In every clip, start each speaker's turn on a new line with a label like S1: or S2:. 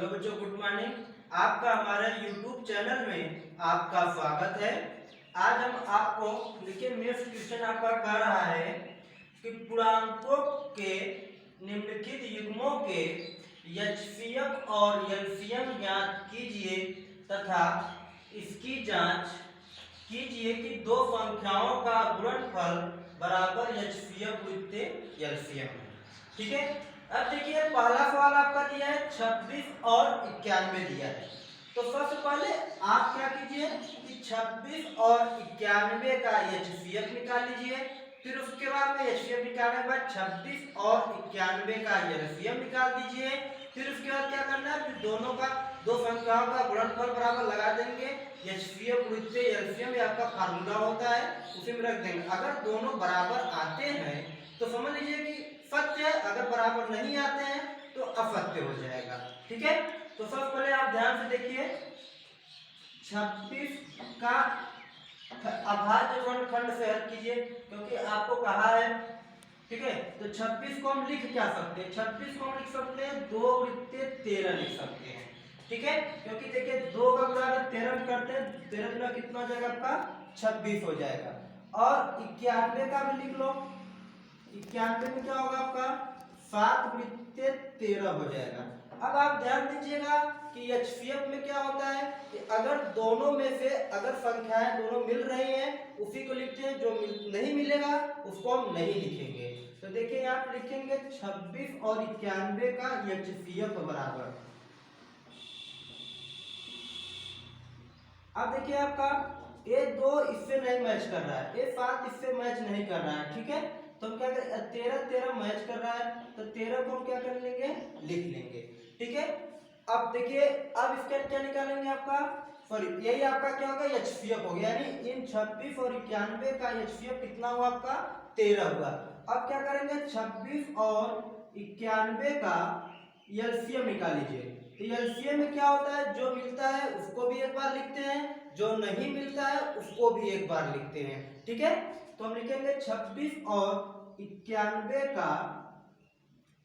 S1: Hello बच्चों, good morning. आपका हमारे YouTube चैनल में आपका स्वागत है। आज हम आपको देखिए नेक्स्ट क्वेश्चन आपका कह रहा है कि पूर्णांकों के निम्नलिखित युग्मों के एचसीएफ और एलसीएम ज्ञात कीजिए तथा इसकी जांच कीजिए कि दो संख्याओं का गुणनफल बराबर एचसीएफ विद एलसीएम है। ठीक है, अब देखिए पहला सवाल आपका दिया है 26 और 91 दिया है। तो सबसे पहले आप क्या कीजिए कि 26 और 91 का एचसीएफ निकाल लीजिए। फिर उसके बाद में एचसीएफ निकालने के बाद 26 और 91 का एलसीएम निकाल दीजिए। फिर उसके बाद क्या करना है, फिर दोनों का दो संख्याओं का गुणनफल बराबर लगा देंगे। एचसीएफ विद एलसीएम आपका फार्मूला होता है, उसी में रख देंगे। अगर दोनों बराबर आते हैं तो समझ लीजिए कि सत्य है, अगर बराबर नहीं आते हैं तो असत्य हो जाएगा। ठीक है, तो सबसे पहले आप ध्यान से देखिए 26 का अभाज्य गुणनखंड से हल कीजिए, क्योंकि आपको कहा है। ठीक है, तो 26 को हम लिख क्या सकते हैं, 26 को हम लिख सकते हैं 2 वृत्ते 13 लिख सकते हैं। ठीक है, क्योंकि देखिए 2 का गुणा अगर 13 करते हैं, 13 गुना कितना हो जाएगा आपका 26 हो जाएगा। और 91 का भी लिख लो, 91 में क्या होगा आपका 7 वृत्ते 13 हो जाएगा। अब आप ध्यान दीजिएगा कि एचसीएफ में क्या होता है कि अगर दोनों में से अगर संख्याएं दोनों मिल रही हैं उसी को लिखते हैं, जो नहीं मिलेगा उसको हम नहीं लिखेंगे। तो देखिए यहाँ पे लिखेंगे 26 और 91 का एचसीएफ बराबर। अब देखिए आपका ये 2 इससे नहीं मैच कर रहा है, ये 7 इससे मैच नहीं कर रहा है। ठीक है, तो हम क्या करें, 13 मैच कर रहा है तो 13 को हम क्या कर लेंगे, लिख लेंगे। ठीक है, अब देखिए अब इसका क्या निकालेंगे आपका, सॉरी यही आपका क्या होगा एचसीएफ हो गया, यानी इन 26 और 91 का एचसीएफ कितना हुआ आपका 13 हुआ। अब क्या करेंगे 26 और 91 का एलसीएम निकाल लीजिए। तो एलसीएम में क्या होता है, जो मिलता है उसको भी एक बार लिखते हैं, जो नहीं मिलता है उसको भी एक बार लिखते हैं। ठीक है, तो हम लिखेंगे 26 और 91 का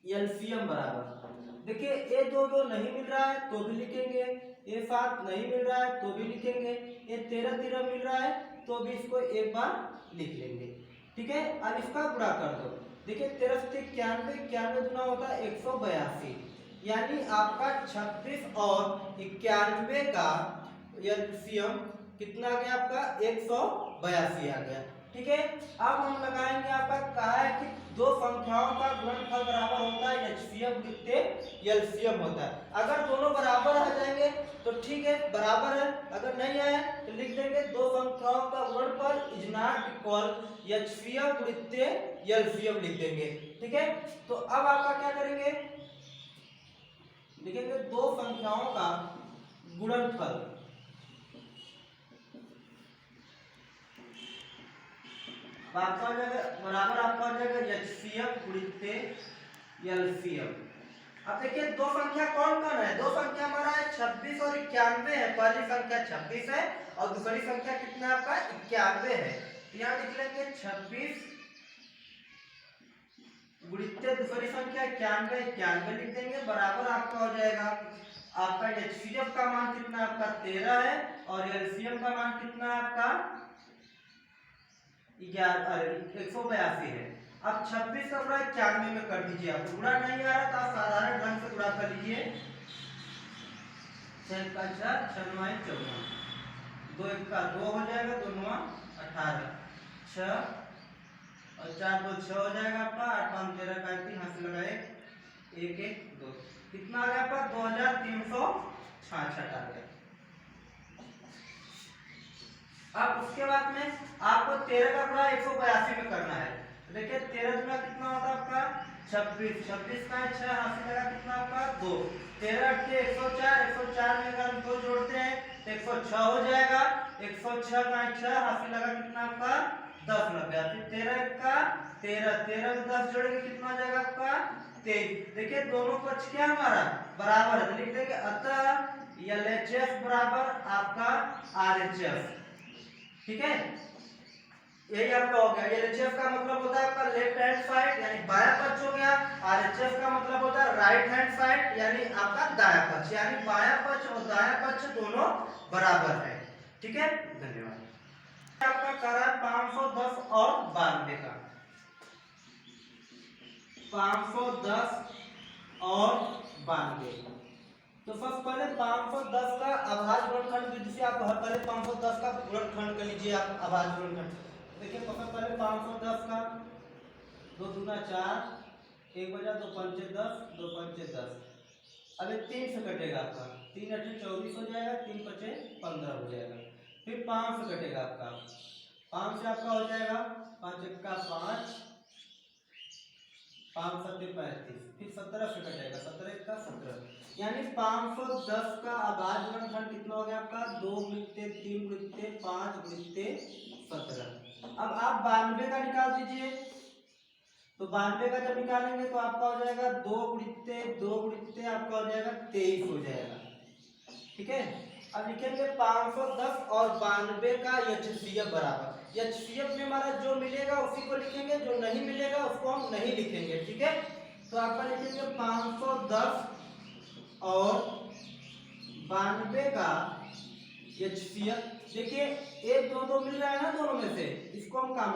S1: एलसीएम बराबर। देखिए ये दो नहीं मिल रहा है तो भी लिखेंगे, ये 7 नहीं मिल रहा है तो भी लिखेंगे, ये 13 मिल रहा है तो भी इसको एक बार लिख लेंगे। ठीक है, अब इसका गुणा कर दो। देखिए 13 से 91 गुना होता है 182, यानी आपका 26 और 91 का एलसीएम कितना आ गया आपका 182 आ गया। ठीक है, अब हम लगाएंगे, आपका कहा है कि दो संख्याओं का गुणनफल बराबर होता है एचसीएफ विद एलसीएम होता है। अगर दोनों बराबर आ जाएंगे तो ठीक है बराबर है, अगर नहीं आए तो लिख देंगे दो संख्याओं का गुणनफल is not equal HCF with LCM लिख देंगे। ठीक है, तो अब आपका क्या करेंगे, लिखेंगे दो संख्याओं का गुणनफल आपका हो जाएगा बराबर, आपका हो जाएगा एचसीएफ गुणित एलसीएम। अब देखिए दो संख्या कौन कौन है, दो संख्या हमारा है 26 और 91 है। पहली संख्या 26 है और दूसरी संख्या कितना आपका 91 है। यहाँ लिख लेंगे 26 गुणित दूसरी संख्या 91 लिख देंगे, बराबर आपका हो जाएगा आपका एचसीएफ का मान कितना आपका 13 है और एलसीएम का मान कितना आपका 182 है। अब 26 का गुणा 91 में कर दीजिए, आपको गुणा नहीं आ रहा तो आप साधारण ढंग से गुणा कर लीजिए। 6 का 4 6 9 14, 2 1 का 2 हो जाएगा, 2 9 18, 6 और 4 2 6 हो जाएगा आपका, 8 5 13 का 3 हाथ से लगाए 1 1 2, कितना आ गया आपका 2366 आ गया। अब उसके बाद में आपको 13 का गुणा 182 में करना है। देखिए 13 गुना कितना होता है आपका 26, 26 का 6 हाथ से लगा कितना आपका 2, 13 के 104, 104 में अगर हम 2 जोड़ते हैं तो 106 हो जाएगा, 106 का 6 हाथ से लगा कितना आपका 10 लग गया। फिर 13 का 13, 13 में 10 जोड़ेंगे कितना आ जाएगा आपका 23। देखिए दोनों पक्ष क्या हमारा बराबर है, तो लिख देंगे अतः एलएचएफ बराबर आपका आरएचएफ। ठीक है, यही आपका हो गया। एलएचएस का मतलब होता है आपका लेफ्ट हैंड साइड यानी बायां पक्ष हो गया। आरएचएस का मतलब होता है राइट हैंड साइड यानी आपका दायां पक्ष, यानी बायां पक्ष और दायां पक्ष दोनों बराबर है। ठीक है, धन्यवाद। आपका कर रहा है 510 और 92 का, 510 और 92। तो सबसे पहले 510 का अभाज्य गुणनखंड विधि से आप पहले 510 का गुणनखंड कर लीजिए। आप अभाज्य गुणनखंड देखिए, सबसे पहले 510 का 2 दूना 4, 1 बजा 2 पंचे 10, 2 पंचे 10। अब 3 से कटेगा आपका, 3 अठे 24 हो जाएगा, 3 पचे 15 हो जाएगा। फिर 5 से कटेगा आपका, 5 से आपका हो जाएगा 5 का 5, 5 सत्ते 35। फिर 17 से कटेगा, 17 का 17। यानी 510 का अभाज्य गुणनखंड कितना हो गया आपका, 2 गुणित्ते 3 गुणित्ते 5 गुणित्ते 17। अब आप 92 का निकाल दीजिए। तो 92 का जब निकालेंगे तो आपका हो जाएगा 2 गुणित्ते 2 गुणित्ते आपका हो जाएगा 23 हो जाएगा। ठीक है, अब लिखेंगे 510 और 92 का एचसीएफ बराबर। एचसीएफ में हमारा जो मिलेगा उसी को लिखेंगे, जो नहीं मिलेगा उसको हम नहीं लिखेंगे। ठीक है, तो आपका लिखेंगे 510 और 92 का एचसीएफ। देखिए 1 2 2 मिल रहा है ना दोनों में से, इसको हम काम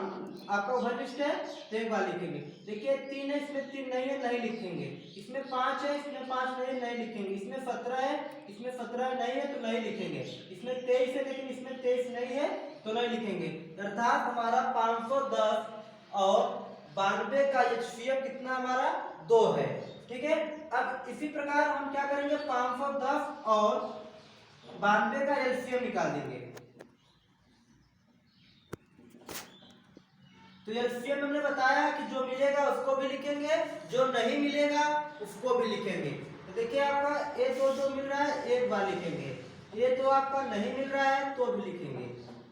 S1: आपका ओवर लिस्ट है तो एक बार लिखेंगे। देखिए 3 है, इसमें 3 नहीं है, नहीं लिखेंगे। इसमें 5 है, इसमें 5 नहीं है, नहीं लिखेंगे। इसमें 17 है, इसमें 17 नहीं है तो नहीं लिखेंगे। इसमें 23 है लेकिन इसमें 23 नहीं है तो नहीं लिखेंगे। अर्थात हमारा 510 और 92 का एचसीएफ कितना हमारा 2 है। ठीक है, अब इसी प्रकार हम क्या करेंगे, 510 और 92 का एलसीएम निकाल देंगे। तो एलसीएम हमने बताया कि जो मिलेगा उसको भी लिखेंगे, जो नहीं मिलेगा उसको भी लिखेंगे। तो देखिए आपका ये 2 जो मिल रहा है एक बार लिखेंगे, ये 2 आपका नहीं मिल रहा है तो भी लिखेंगे,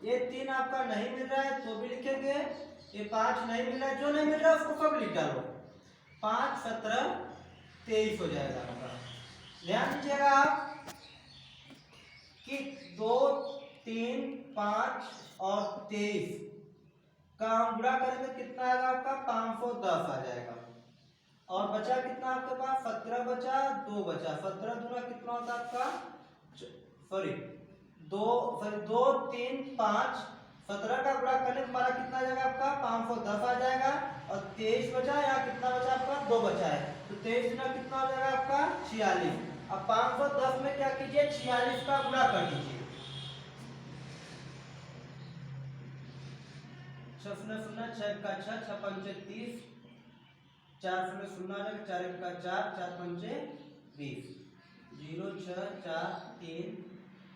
S1: ये 3 आपका नहीं मिल रहा है तो भी लिखेंगे, ये 5 नहीं मिल रहा है, जो नहीं मिल रहा है उसको सब लिख डालो। 5 17 23 हो जाएगा आपका। ध्यान दीजिएगा आप कि 2 3 5 और 23 का हम गुणा करेंगे, कितना आएगा आपका 510 आ जाएगा। और बचा कितना आपके पास, 17 बचा, 2 बचा। 17 दूना कितना होता है आपका, सॉरी 2 3 5, 17 का गुणा करने पर हमारा कितना आ जाएगा आपका 510 आ जाएगा। और 23 बचा, या कितना बचा आपका 2 बचा है, तो 23 गुना कितना हो जाएगा आपका 46। अब 510 में क्या कीजिए, 46 का गुणा कर दीजिए। 6 0 0 6 का 6, 6 पंचे 30, 4 0 0 आ जाएगा, 4 का 4, 4 पंचे 20, 0 6 4 3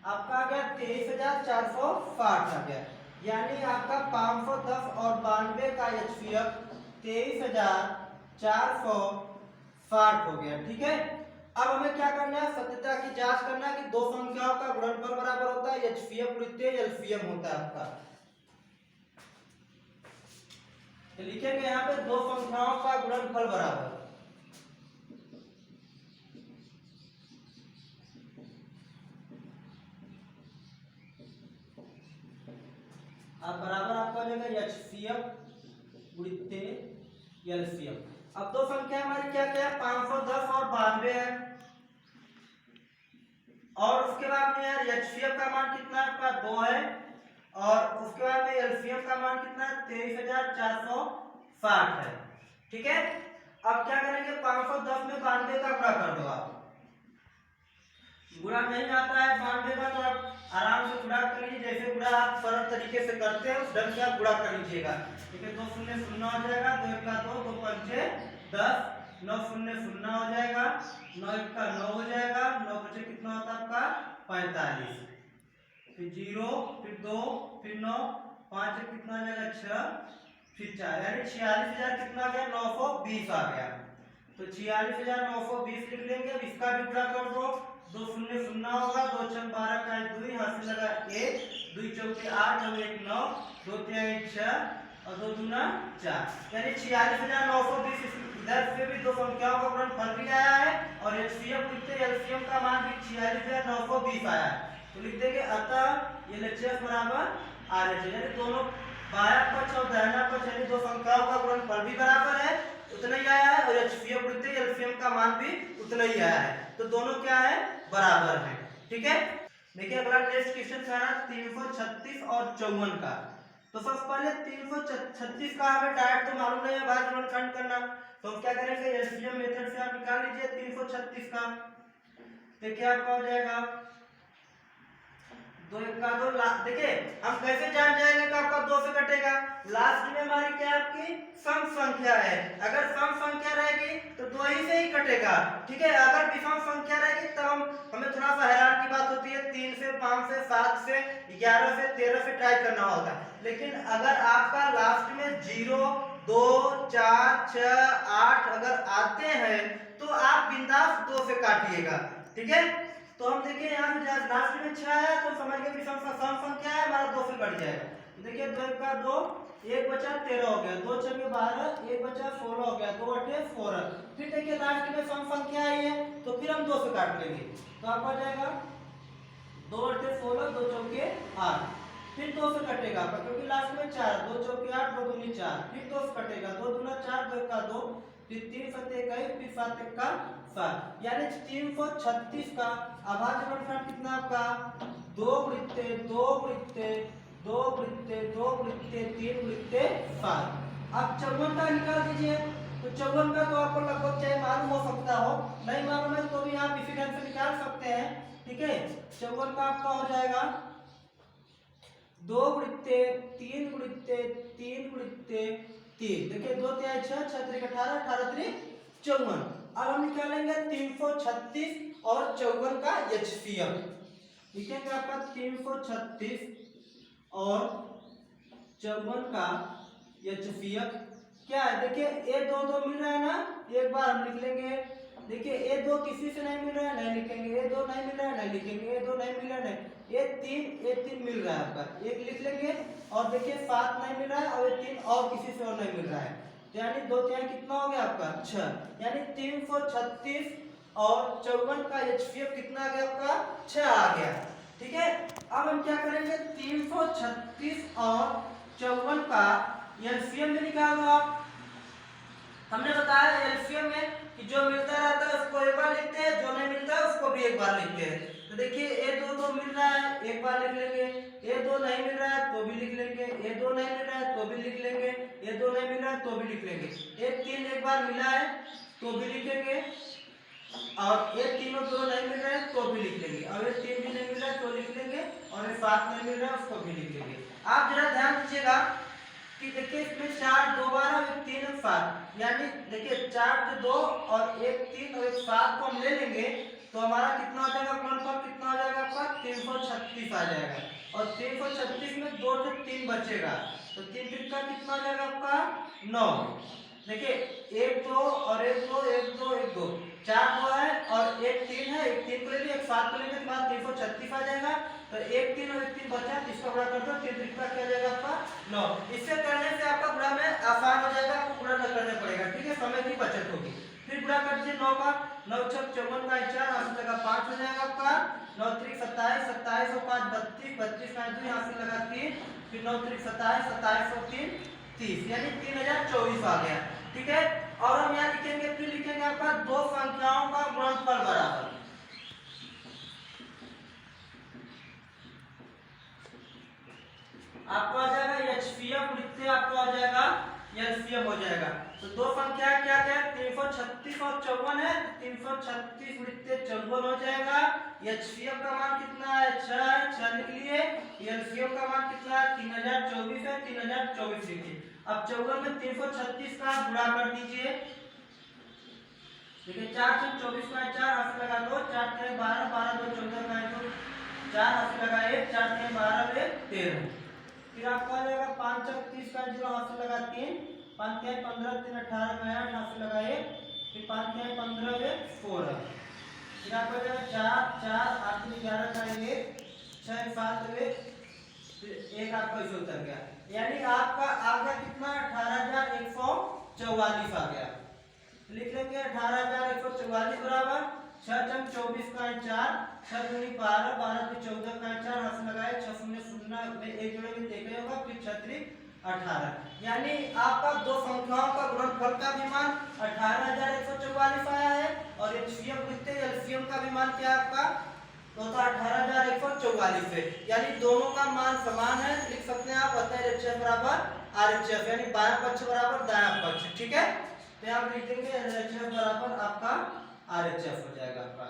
S1: आपका आ गया 23,460 आ गया। यानी आपका 510 और 92 का एचसीएफ 23,460 हो गया। ठीक है, अब हमें क्या करना है, सत्यता की जांच करना है कि दो संख्याओं का गुणनफल बराबर होता है, एचसीएफ गुणित एलसीएम होता है आपका। तो लिखेंगे यहाँ पे दो संख्याओं का गुणनफल बराबर, अब बराबर आपका हो जाएगा एचसीएफ गुणित एलसीएम। अब दो संख्या हमारी क्या क्या है, 510 और 92 है। और उसके बाद में यार एचसीएफ का मान कितना है आपका 2 है, और उसके बाद में एलसीएम का मान कितना है 23,460 है। ठीक है, अब क्या करेंगे, 510 में 92 का गुणा कर दो आप। गुणा नहीं आता है 92 का तो आप आराम से गुणा कर लीजिए, जैसे गुणा आप सरल तरीके से करते हैं उस ढंग से आप गुणा कर लीजिएगा। ठीक है, 2 0 0 हो जाएगा, 2 1 का 2, 2 पंचे 10, 9 0 0 हो जाएगा, 9 1 का 9 हो जाएगा, 9 बचे कितना होता है आपका 45, फिर 0, फिर 2, फिर 9, 5 कितना आ जाएगा 6, फिर 4, यानी 46,000 कितना आ गया 920 आ गया। तो 46,920 लिख लेंगे। अब इसका भी गुणा कर दो, 2 0 0 होगा, 2 6 12 का 2 हाथ से लगा 1, 2 चौके 8, 9 1 9, 2 3 6 और 2 दूना 4, यानी 46,920। इधर से भी दो संख्याओं का गुणनफल भी आया है और एचसीएफ लिखते एलसीएम का मान भी 46,920 आया है। तो लिख देंगे अतः एलएचएस बराबर आरएचएस, यानी दोनों बायां पक्ष और दाहिना पक्ष यानी दो संख्याओं का गुणनफल भी बराबर है, उतना ही आया है, और एचसीएफ वृत्तीय एलसीएम का मान भी उतना ही आया है, तो दोनों क्या है, बराबर है। ठीक है, देखिए अगला नेक्स्ट क्वेश्चन है 336 और 54 का। तो सबसे पहले 336 का हमें डायरेक्ट तो मालूम नहीं है भाज्य गुणनखंड करना, तो हम क्या करेंगे, एलसीएम मेथड से आप निकाल लीजिए 336 का। देखिए आपका हो जाएगा 2 1 का 2, देखिए हम कैसे जान जाएंगे कि आपका 2 से कटेगा, लास्ट में हमारी क्या आपकी सम संख्या है, अगर सम संख्या रहेगी तो 2 ही से ही कटेगा। ठीक है, अगर विषम संख्या रहेगी तो हमें थोड़ा सा हैरान की बात होती है, 3 से 5 से 7 से 11 से 13 से ट्राई करना होगा, लेकिन अगर आपका लास्ट में 0 2 4 6 8 अगर आते हैं तो आप बिंदास 2 से काटिएगा। ठीक है, तो हम देखिए यहाँ से लास्ट में 6 है तो समझ गए कि सम संख्या है, हमारा 2 से कट जाएगा। देखिए 2 का 2, 1 बचा 13 हो गया, 2 6 12, 1 बचा 16 हो गया, 2 8 16। फिर देखिए लास्ट में सम संख्या आई है तो फिर हम 2 से काट लेंगे, तो आपका जाएगा 2 8 16, 2 चौके 8, फिर 2 से कटेगा आपका क्योंकि लास्ट में 4, 2 चौके 8, 2 दूनी 4, फिर 2 से कटेगा, 2 दूना 4, 2 का 2, फिर 3 7 21, फिर 7 1 का 7, यानी 336 का अभाज्य गुणनखंड कितना आपका 2 वृत्ते 2 वृत्ते 2 वृत्ते 2 वृत्ते 3 वृत्ते 7। अब 54 का निकाल दीजिए, तो 54 का तो आपको लगभग चाहे मालूम हो सकता हो, नहीं मालूम है तो भी आप इसी ढंग से निकाल सकते हैं। ठीक है, 54 का आपका हो जाएगा 2 वृत्ते 3 वृत्ते 3 वृत्ते 3, देखिए 2 3 6 6 3 18 18 3 54। अब हम निकालेंगे 336 और 54 का एचसीएफ, लिखेंगे आपका 336 और 54 का एचसीएफ क्या है, देखिए ए 2 2 मिल रहा है ना, एक बार हम लिख लेंगे, देखिए ए 2 किसी से नहीं मिल रहा है, नहीं लिखेंगे, ए 2 नहीं मिल रहा है, नहीं लिखेंगे, ए 2 नहीं मिल रहा है, नहीं, ए 3 मिल रहा है आपका, एक लिख लेंगे, और देखिए 7 नहीं मिल रहा है, और ये 3 और किसी से और नहीं मिल रहा है, यानी 2 3 कितना हो गया आपका 6, यानी 336 और 54 का एचसीएफ कितना आ गया आपका 6 आ गया। ठीक है, अब हम क्या करेंगे 336 और 54 का एलसीएम में निकाल दो आप। हमने बताया एलसीएम में कि जो मिलता रहता है उसको एक बार लिखते हैं, जो नहीं मिलता है उसको भी एक बार लिखते हैं। तो देखिए ए 2 2 मिल रहा है, एक बार लिख लेंगे, ए 2 नहीं मिल रहा है तो भी लिख लेंगे, ए 2 नहीं मिल रहा है तो भी लिख लेंगे, ए 2 नहीं मिल रहा है तो भी लिख लेंगे, ए 3 एक बार मिला है तो भी लिखेंगे, और ये तीनों दोनों नहीं मिल रहे हैं तो भी लिख लेंगे, और ये 3 भी नहीं मिल रहा है तो लिख लेंगे, और ये 7 नहीं मिल रहा है उसको भी लिख लेंगे। आप जरा ध्यान दीजिएगा कि देखिए इसमें 4 2 12 और 3 1 7, यानी देखिए 4 2 और 1 3 और 1 7 को हम ले लेंगे तो हमारा कितना आ जाएगा, गुणनफल कितना आ जाएगा आपका 336 आ जाएगा, और 336 में 2 से 3 बचेगा, तो 3 3 का कितना आ जाएगा आपका 9। देखिए 1 2 और 1 2 1 2 1 2 4 2 है और 1 3 है, 1 3 को ले लिया, 1 7 को लेने के बाद 336 आ जाएगा, तो 1 3 और 1 3 बचा, इसका गुणा कर दो, 3 3 का क्या आ जाएगा आपका 9। इससे करने से आपका गुणा में आसान हो जाएगा, आपको गुणा न करना पड़ेगा। ठीक है, समय की बचत होगी। फिर गुणा कर दीजिए 9 का, 9 6 54 का 4 यहाँ से लगा 5 हो जाएगा आपका, 9 3 27 27 और 5 32 32 का 2 यहाँ से लगा 3, फिर 9 3 27 27 और 3 30, यानी 3024 आ गया। ठीक है, और हम यहाँ लिखेंगे, फिर लिखेंगे आपका दो संख्याओं का गुणनफल बराबर, आपको आ जाएगा एचसीएफ वृत्तीय, आपको आ जाएगा एलसीएम हो जाएगा। तो दो संख्या क्या क्या 336 और 54 है, 336 वृत्तीय 54 हो जाएगा, एचसीएफ का मान कितना है 6 लिख लिए, एलसीएम का मान कितना है 3024 है, 3024 लिखिए। अब 54 में 336 का गुणा कर दीजिए, देखिए 4 से 24 का 4 हाथ लगा दो, 4 3 12 12 2 14 का 2 4 हाथ लगा 1 4 3 12 में 13, फिर आपका आ जाएगा 5 4 30 का 0 हाथ से लगा 3 5 3 15 3 18 का 8 हाथ से लगा 1, फिर 5 3 15 में 4, फिर आपका आ जाएगा 4 4 8 11 का 1 6 7 में फिर 1 आपका इसे उतर गया, यानी आपका आ गया कितना 18144 आ गया। लिख लेंगे 18144 बराबर 6 चंग 24 का 4 6 दूनी 12 12 की 14 का 4 हाथ लगाए 6 शून्य शून्य में एक जोड़े में देखे होगा, फिर 6 3 18, यानी आपका दो संख्याओं का गुणनफल का भी मान 18,144 आया है और एचसीएफ लिखते हैं, एलसीएम का भी मान क्या है आपका, तो था 18,144 है, यानी दोनों का मान समान है। लिख सकते हैं आप अतः एचएफ बराबर आरएचएफ, यानी बायां पक्ष बराबर दायां पक्ष। ठीक है, तो आप लिख देंगे एचएफ बराबर आपका आरएचएफ हो जाएगा आपका।